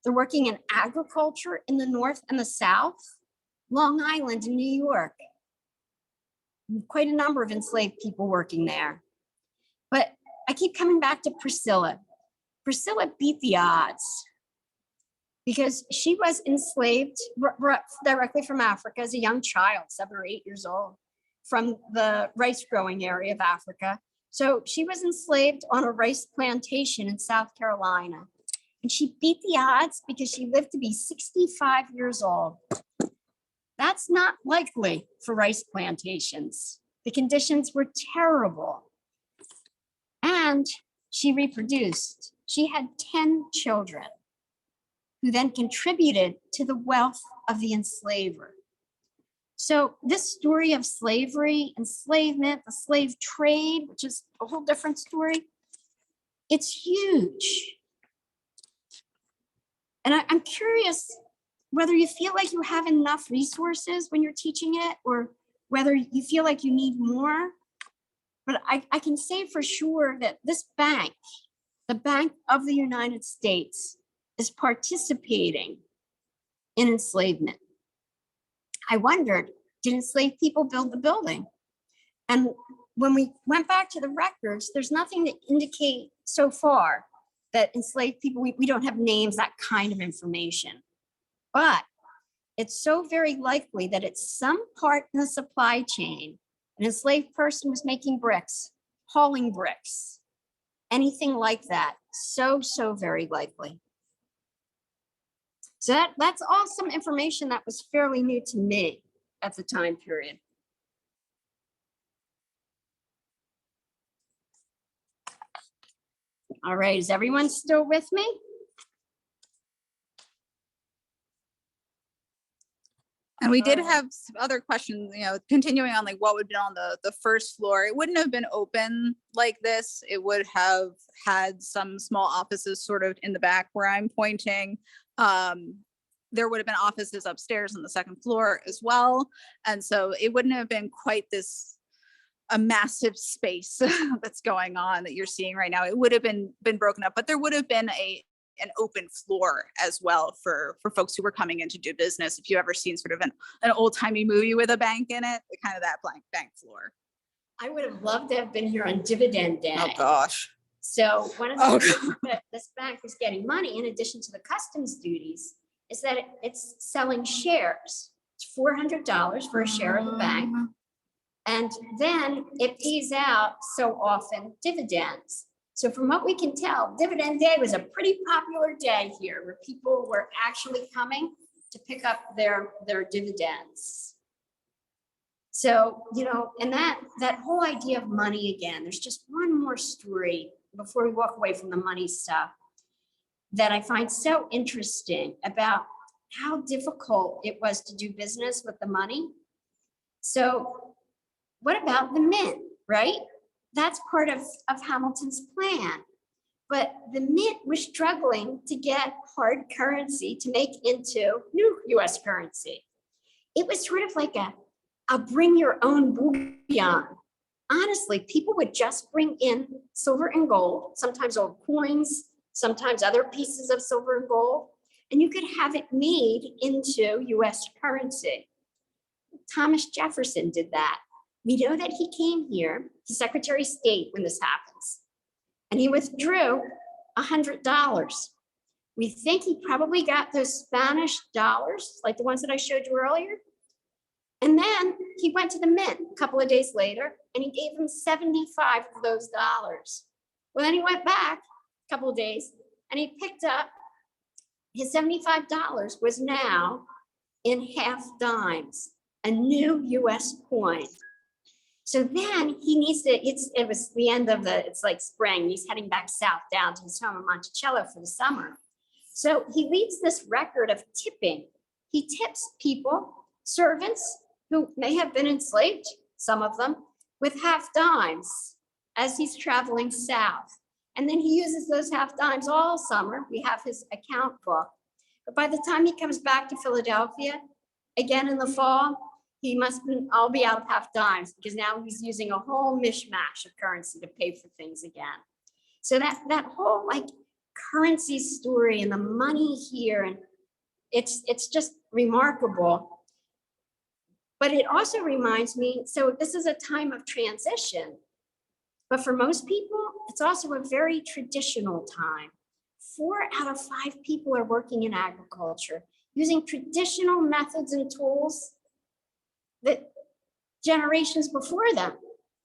They're working in agriculture in the North and the South. Long Island in New York. Quite a number of enslaved people working there. But I keep coming back to Priscilla. Priscilla beat the odds because she was enslaved directly from Africa as a young child, 7 or 8 years old, from the rice growing area of Africa. So she was enslaved on a rice plantation in South Carolina. And she beat the odds because she lived to be 65 years old. That's not likely for rice plantations. The conditions were terrible. And she reproduced. She had 10 children who then contributed to the wealth of the enslaver. So this story of slavery, enslavement, the slave trade, which is a whole different story, it's huge. And I'm curious whether you feel like you have enough resources when you're teaching it, or whether you feel like you need more. But I can say for sure that this bank, the Bank of the United States, is participating in enslavement. I wondered, did enslaved people build the building? And when we went back to the records, there's nothing to indicate so far that enslaved people, we don't have names, that kind of information. But it's so very likely that at some part in the supply chain, an enslaved person was making bricks, hauling bricks, anything like that. So very likely. So that's all some information that was fairly new to me at the time period. All right, is everyone still with me? And we did have some other questions, continuing on like what would be on the first floor. It wouldn't have been open like this. It would have had some small offices sort of in the back where I'm pointing. There would have been offices upstairs on the second floor as well. And so it wouldn't have been quite a massive space that's going on that you're seeing right now. It would have been broken up, but there would have been an open floor as well for folks who were coming in to do business. If you ever seen sort of an old timey movie with a bank in it, kind of that bank floor. I would have loved to have been here on dividend day. Oh gosh. So one of the reasons that this bank is getting money in addition to the customs duties is that it's selling shares. It's $400 for a share of the bank. And then it pays out so often dividends. So from what we can tell, dividend day was a pretty popular day here where people were actually coming to pick up their dividends. So, and that whole idea of money again, there's just one more story before we walk away from the money stuff that I find so interesting about how difficult it was to do business with the money. So what about the mint, right? That's part of Hamilton's plan. But the mint was struggling to get hard currency to make into new US currency. It was sort of like a bring your own bullion. Honestly, people would just bring in silver and gold, sometimes old coins, sometimes other pieces of silver and gold, and you could have it made into US currency. Thomas Jefferson did that. We know that he came here, he's Secretary of State when this happens, and he withdrew $100. We think he probably got those Spanish dollars, like the ones that I showed you earlier. And then he went to the mint a couple of days later and he gave them 75 of those dollars. Well, then he went back a couple of days and he picked up his $75 was now in half dimes, a new US coin. So then he needs to, it was the end of it's like spring. He's heading back south down to his home in Monticello for the summer. So he leaves this record of tipping. He tips people, servants who may have been enslaved, some of them, with half dimes as he's traveling south. And then he uses those half dimes all summer. We have his account book. But by the time he comes back to Philadelphia, again in the fall, he must all be out of half dimes because now he's using a whole mishmash of currency to pay for things again. So that whole like currency story and the money here, and it's just remarkable. But it also reminds me, so this is a time of transition, but for most people, it's also a very traditional time. 4 out of 5 people are working in agriculture, using traditional methods and tools that generations before them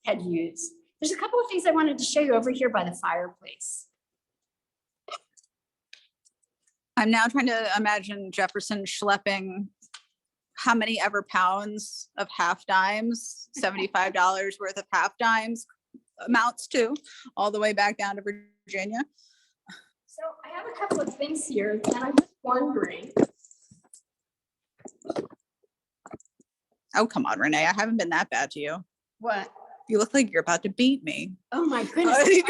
had used. There's a couple of things I wanted to show you over here by the fireplace. I'm now trying to imagine Jefferson schlepping how many ever pounds of half dimes, $75 worth of half dimes amounts to, all the way back down to Virginia. So I have a couple of things here, and I'm just wondering. Oh, come on, Renee. I haven't been that bad to you. What? You look like you're about to beat me. Oh my goodness. I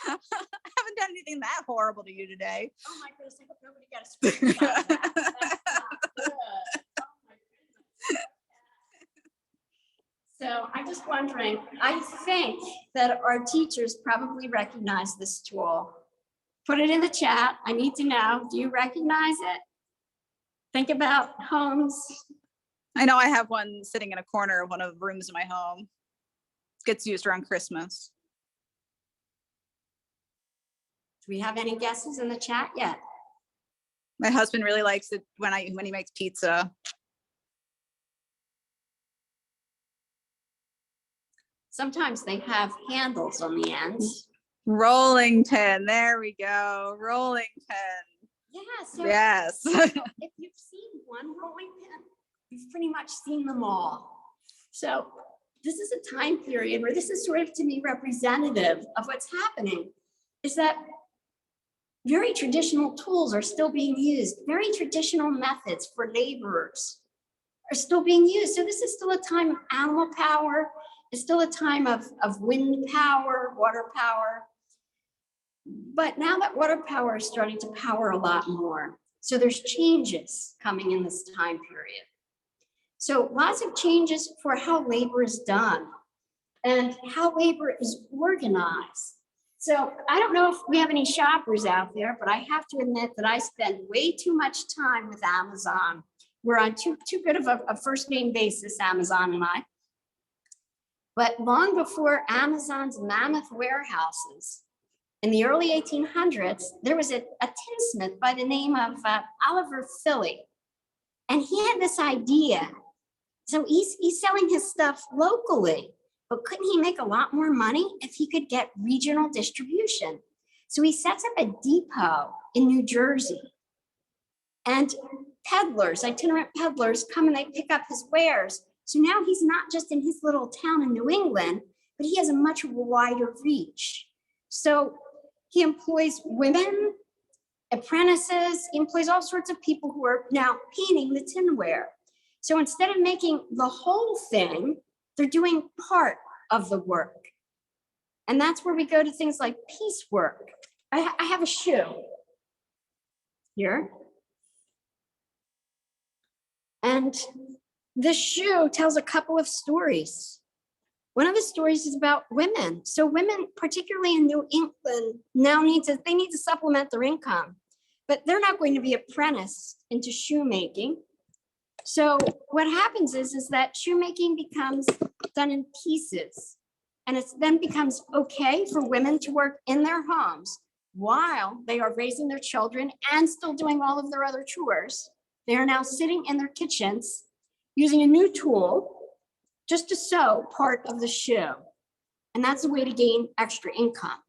haven't done anything that horrible to you today. Oh my goodness, I hope nobody got a screenshot of that. That's not good. Oh my goodness. So I'm just wondering, I think that our teachers probably recognize this tool. Put it in the chat. I need to know, do you recognize it? Think about homes. I know I have one sitting in a corner of one of the rooms in my home. Gets used around Christmas. Do we have any guesses in the chat yet? My husband really likes it when he makes pizza. Sometimes they have handles on the ends. Rolling tin. There we go. Rolling tin. Yeah, so Yes. if you've seen one rolling pin, you've pretty much seen them all. So this is a time period where this is sort of to me representative of what's happening, is that very traditional tools are still being used. Very traditional methods for laborers are still being used. So this is still a time of animal power. It's still a time of wind power, water power. But now that water power is starting to power a lot more. So there's changes coming in this time period. So lots of changes for how labor is done and how labor is organized. So I don't know if we have any shoppers out there, but I have to admit that I spend way too much time with Amazon. We're on too good of a first name basis, Amazon and I. But long before Amazon's mammoth warehouses, in the early 1800s, there was a tinsmith by the name of Oliver Philly. And he had this idea. So he's selling his stuff locally, but couldn't he make a lot more money if he could get regional distribution? So he sets up a depot in New Jersey. And peddlers, itinerant peddlers, come and they pick up his wares. So now he's not just in his little town in New England, but he has a much wider reach. So he employs women, apprentices, he employs all sorts of people who are now painting the tinware. So instead of making the whole thing, they're doing part of the work. And that's where we go to things like piecework. I have a shoe here. And this shoe tells a couple of stories. One of the stories is about women. So women, particularly in New England, now need to supplement their income, but they're not going to be apprenticed into shoemaking. So what happens is that shoemaking becomes done in pieces, and it then becomes okay for women to work in their homes while they are raising their children and still doing all of their other chores. They are now sitting in their kitchens using a new tool just to sew part of the shoe. And that's a way to gain extra income.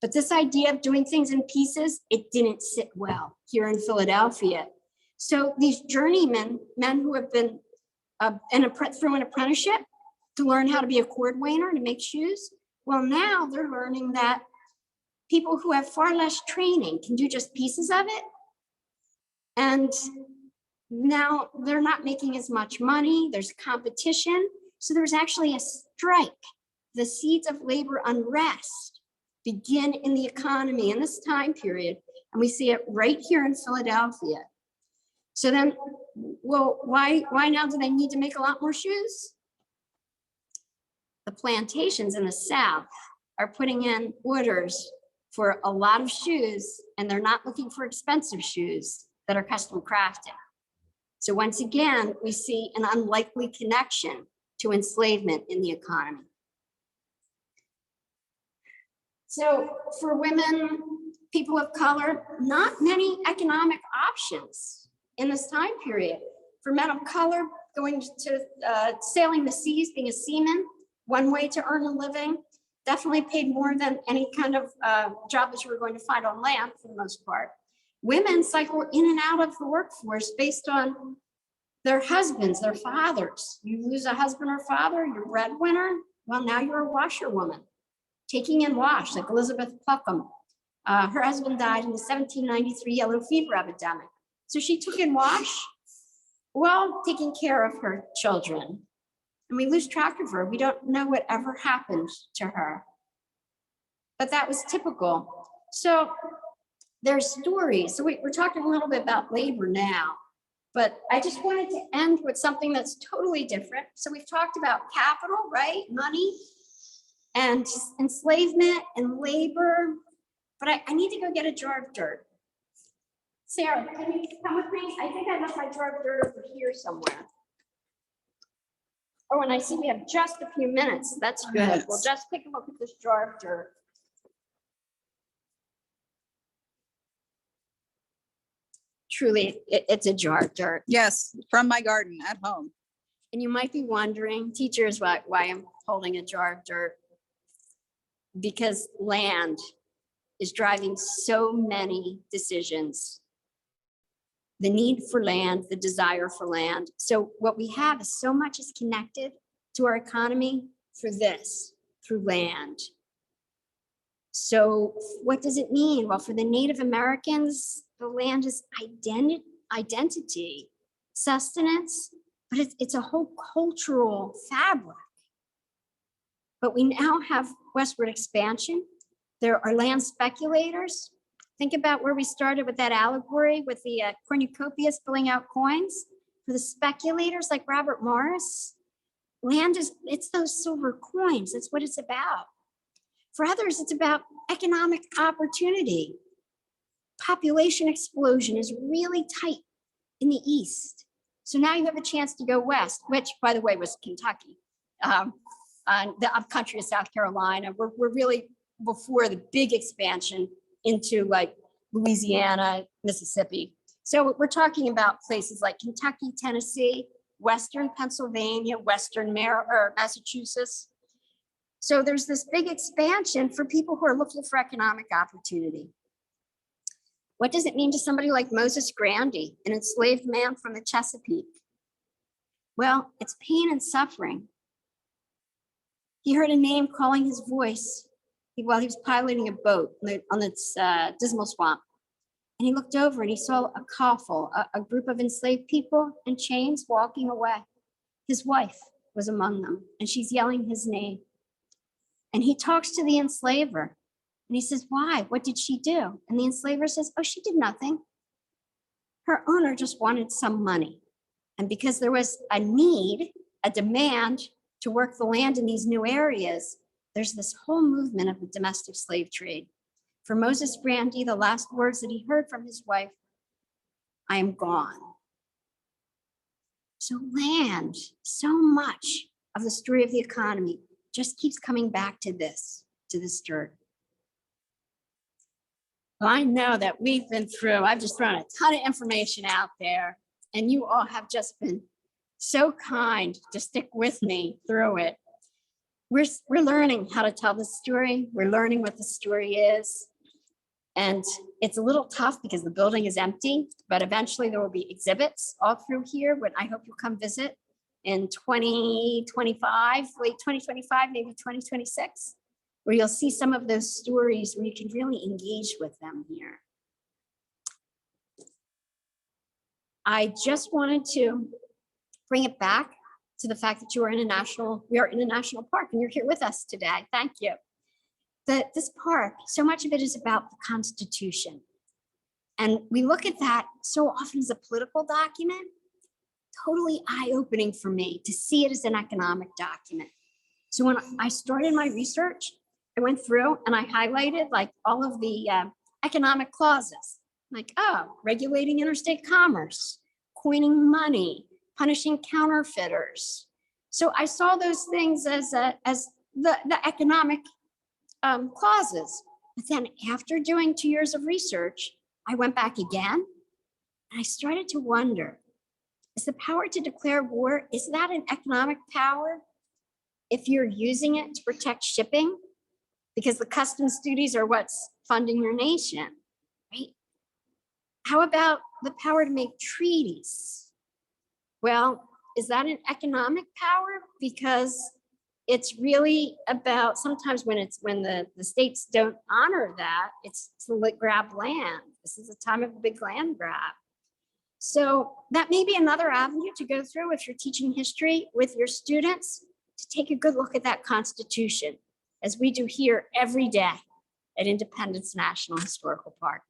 But this idea of doing things in pieces, it didn't sit well here in Philadelphia. So these journeymen, men who have been through an apprenticeship to learn how to be a cord wainer to make shoes, well, now they're learning that people who have far less training can do just pieces of it. And now they're not making as much money. There's competition. So there's actually a strike. The seeds of labor unrest begin in the economy in this time period. And we see it right here in Philadelphia. So then, well, why now do they need to make a lot more shoes? The plantations in the South are putting in orders for a lot of shoes, and they're not looking for expensive shoes that are custom crafted. So once again, we see an unlikely connection to enslavement in the economy. So for women, people of color, not many economic options in this time period. For men of color, going to sailing the seas, being a seaman, one way to earn a living, definitely paid more than any kind of job that you were going to find on land for the most part. Women cycle in and out of the workforce based on their husbands, their fathers. You lose a husband or father, you're breadwinner. Well, now you're a washerwoman, taking in wash, like Elizabeth Pluckham. Her husband died in the 1793 yellow fever epidemic. So she took in wash while taking care of her children. And we lose track of her. We don't know what ever happened to her. But that was typical. So there's stories. So we're talking a little bit about labor now, but I just wanted to end with something that's totally different. So we've talked about capital, right? Money and enslavement and labor, but I need to go get a jar of dirt. Sarah, can you come with me? I think I left my jar of dirt over here somewhere. Oh, and I see we have just a few minutes. That's good. Yes. We'll just take a look at this jar of dirt. Truly, it's a jar of dirt. Yes, from my garden at home. And you might be wondering, teachers, why I'm holding a jar of dirt. Because land is driving so many decisions. The need for land, the desire for land. So what we have is so much is connected to our economy for this, through land. So what does it mean? Well, for the Native Americans, the land is identity, sustenance, but it's a whole cultural fabric. But we now have westward expansion. There are land speculators. Think about where we started with that allegory with the cornucopias filling out coins. For the speculators like Robert Morris, land it's those silver coins. That's what it's about. For others, it's about economic opportunity. Population explosion is really tight in the East. So now you have a chance to go west, which, by the way, was Kentucky. The upcountry of South Carolina. We're really before the big expansion into like Louisiana, Mississippi. So we're talking about places like Kentucky, Tennessee, Western Pennsylvania, Western Massachusetts. So there's this big expansion for people who are looking for economic opportunity. What does it mean to somebody like Moses Grandy, an enslaved man from the Chesapeake? Well, it's pain and suffering. He heard a name calling his voice while he was piloting a boat on this dismal swamp. And he looked over and he saw a coffle, a group of enslaved people in chains walking away. His wife was among them, and she's yelling his name. And he talks to the enslaver, and he says, why? What did she do? And the enslaver says, oh, she did nothing. Her owner just wanted some money. And because there was a need, a demand to work the land in these new areas, there's this whole movement of the domestic slave trade. For Moses Grandy, the last words that he heard from his wife, I am gone. So land, so much of the story of the economy just keeps coming back to this dirt. Well, I know that we've been through, I've just thrown a ton of information out there, and you all have just been so kind to stick with me through it. We're learning how to tell the story. We're learning what the story is. And it's a little tough because the building is empty, but eventually there will be exhibits all through here, when I hope you'll come visit in 2025, late 2025, maybe 2026, where you'll see some of those stories where you can really engage with them here. I just wanted to bring it back to the fact that we are in a national park and you're here with us today. Thank you. This park, so much of it is about the Constitution. And we look at that so often as a political document, totally eye-opening for me to see it as an economic document. So when I started my research, I went through and I highlighted like all of the economic clauses, like, oh, regulating interstate commerce, coining money, punishing counterfeiters. So I saw those things as the economic clauses. But then after doing 2 years of research, I went back again and I started to wonder, is the power to declare war, is that an economic power if you're using it to protect shipping? Because the customs duties are what's funding your nation, right? How about the power to make treaties? Well, is that an economic power? Because it's really about, sometimes when the states don't honor that, it's to grab land. This is a time of a big land grab. So that may be another avenue to go through if you're teaching history with your students, to take a good look at that Constitution, as we do here every day at Independence National Historical Park.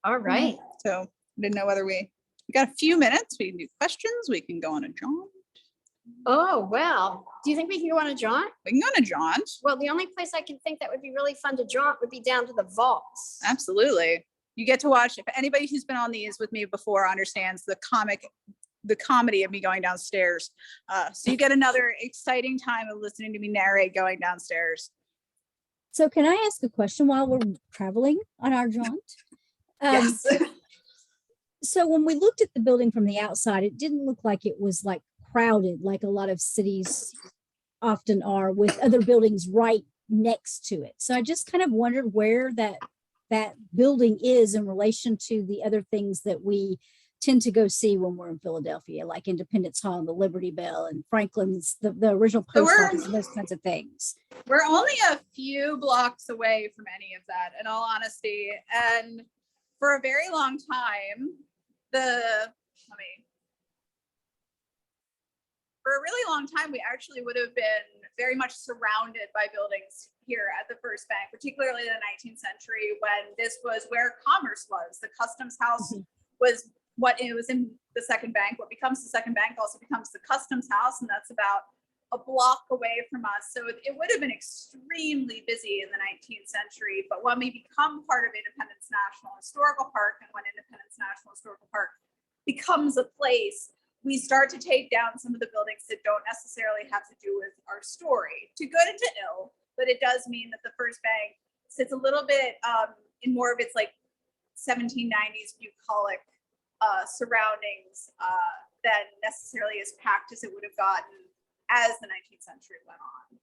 All right. So I didn't know whether we got a few minutes. We can do questions. We can go on a jaunt. Oh, well, do you think we can go on a jaunt? We can go on a jaunt. Well, the only place I can think that would be really fun to jaunt would be down to the vaults. Absolutely. You get to watch, if anybody who's been on these with me before understands the comedy of me going downstairs. So you get another exciting time of listening to me narrate going downstairs. So can I ask a question while we're traveling on our jaunt? Yes. So when we looked at the building from the outside, it didn't look like it was like crowded like a lot of cities often are, with other buildings right next to it. So I just kind of wondered where that building is in relation to the other things that we tend to go see when we're in Philadelphia, like Independence Hall and the Liberty Bell and Franklin's, the original post office and those kinds of things. We're only a few blocks away from any of that, in all honesty. And for a very long time, for a really long time, we actually would have been very much surrounded by buildings here at the First Bank, particularly in the 19th century, when this was where commerce was. The customs house was what it was in the Second Bank. What becomes the Second Bank also becomes the customs house, and that's about a block away from us. So it would have been extremely busy in the 19th century. But when we become part of Independence National Historical Park, and when Independence National Historical Park becomes a place, we start to take down some of the buildings that don't necessarily have to do with our story, to good and to ill. But it does mean that the First Bank sits a little bit in more of its like 1790s bucolic surroundings than necessarily as packed as it would have gotten as the 19th century went on.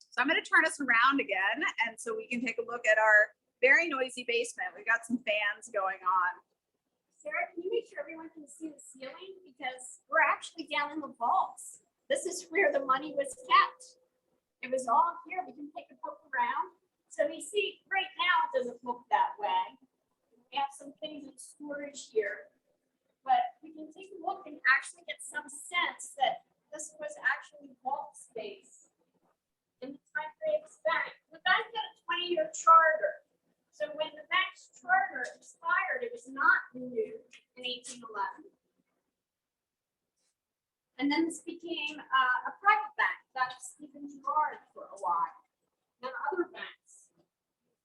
So I'm going to turn us around again, and so we can take a look at our very noisy basement. We've got some fans going on. Sarah, can you make sure everyone can see the ceiling? Because we're actually down in the vaults. This is where the money was kept. It was all here. We can take a poke around. So you see, right now it doesn't look that way. We have some things in storage here, but we can take a look and actually get some sense that this was actually vault space in the time frame of the bank. The bank had a 20-year charter. So when the bank's charter expired, it was not renewed in 1811. And then this became a private bank. That was Stephen Gerrard for a while. And other banks,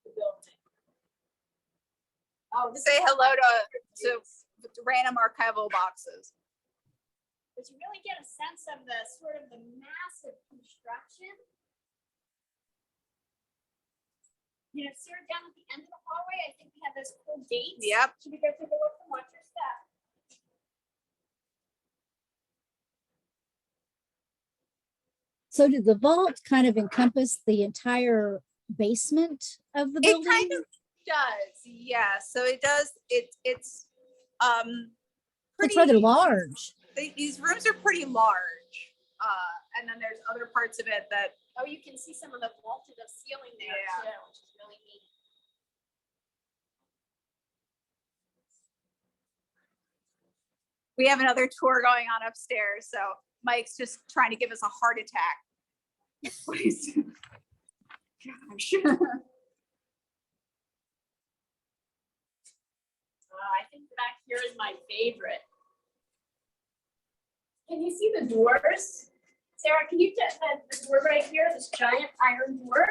the building. Oh, Say hello to random archival boxes. But you really get a sense of the sort of the massive construction. You know, Sarah, down at the end of the hallway, I think we have those cool gates. Yep. Should we go take a look and watch your step? So did the vault kind of encompass the entire basement of the building? It kind of does, yeah. So it does. It's pretty rather large. These rooms are pretty large, and then there's other parts of it that. Oh, you can see some of the vaulted ceiling there too, which is really neat. We have another tour going on upstairs, so Mike's just trying to give us a heart attack. Gosh. back here is my favorite. Can you see the doors? Sarah, can you get the door right here, this giant iron door?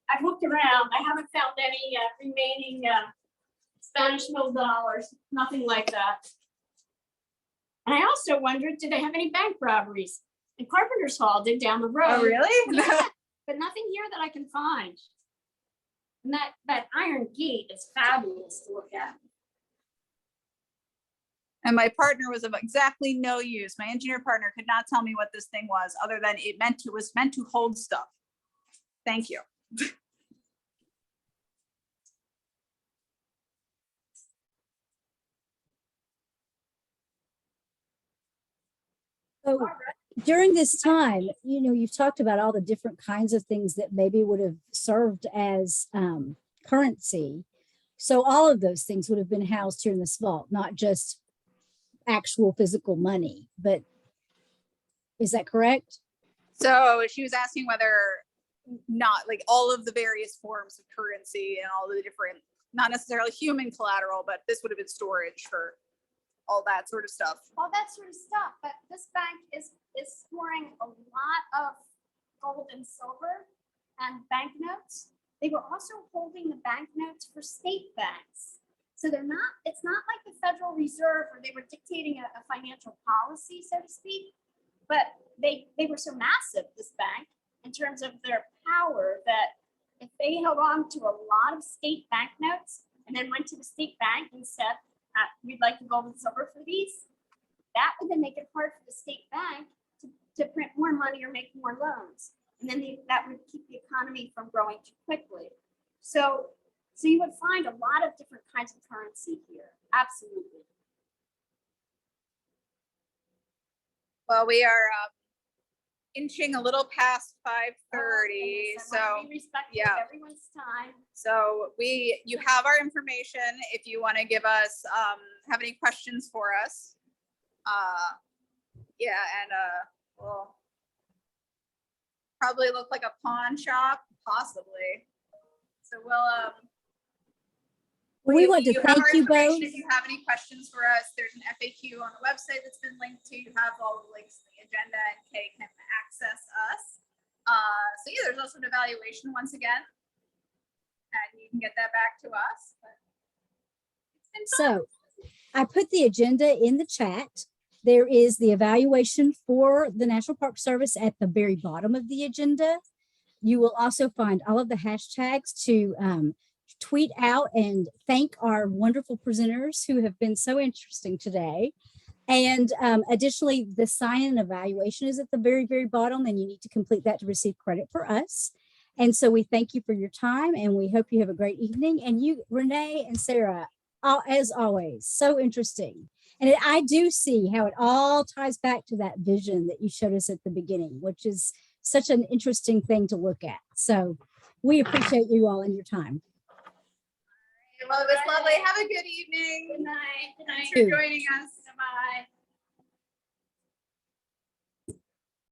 I've looked around. I haven't found any remaining Spanish mill dollars, nothing like that. And I also wondered, did they have any bank robberies? And Carpenter's Hall did down the road. Oh, really? Yeah, but nothing here that I can find. And that iron gate is fabulous to look at. And my partner was of exactly no use. My engineer partner could not tell me what this thing was, other than was meant to hold stuff. Thank you. So during this time, you know, you've talked about all the different kinds of things that maybe would have served as currency. So all of those things would have been housed here in this vault, not just actual physical money, but is that correct? So she was asking whether not like all of the various forms of currency and all the different, not necessarily human collateral, but this would have been storage for all that sort of stuff. All that sort of stuff, but this bank is storing a lot of gold and silver and banknotes. They were also holding the banknotes for state banks. So it's not like the Federal Reserve where they were dictating a financial policy, so to speak, but they were so massive, this bank, in terms of their power, that if they held on to a lot of state banknotes and then went to the state bank and said, we'd like the gold and silver for these, that would then make it hard for the state bank to print more money or make more loans. And then that would keep the economy from growing too quickly. So you would find a lot of different kinds of currency here. Absolutely. Well, we are inching a little past 5:30, so Be respectful yeah. of everyone's time. so you have our information if you want to give us have any questions for us. Yeah, and we'll probably look like a pawn shop, possibly. So We want to have thank our you information. both. If you have any questions for us, there's an FAQ on the website that's been linked to. You have all the links in the agenda, and Kay can access us. So yeah, there's also an evaluation once again, and you can get that back to us. But it's been fun. So I put the agenda in the chat. There is the evaluation for the National Park Service at the very bottom of the agenda. You will also find all of the hashtags to tweet out and thank our wonderful presenters who have been so interesting today. And additionally, the sign-in evaluation is at the very, very bottom, and you need to complete that to receive credit for us. And so we thank you for your time, and we hope you have a great evening. And you, Renee and Sarah, as always, so interesting. And I do see how it all ties back to that vision that you showed us at the beginning, which is such an interesting thing to look at. So we appreciate you all and your time. Well, it was lovely. Have a good evening. Good night. Good night. Thanks for joining us. Bye.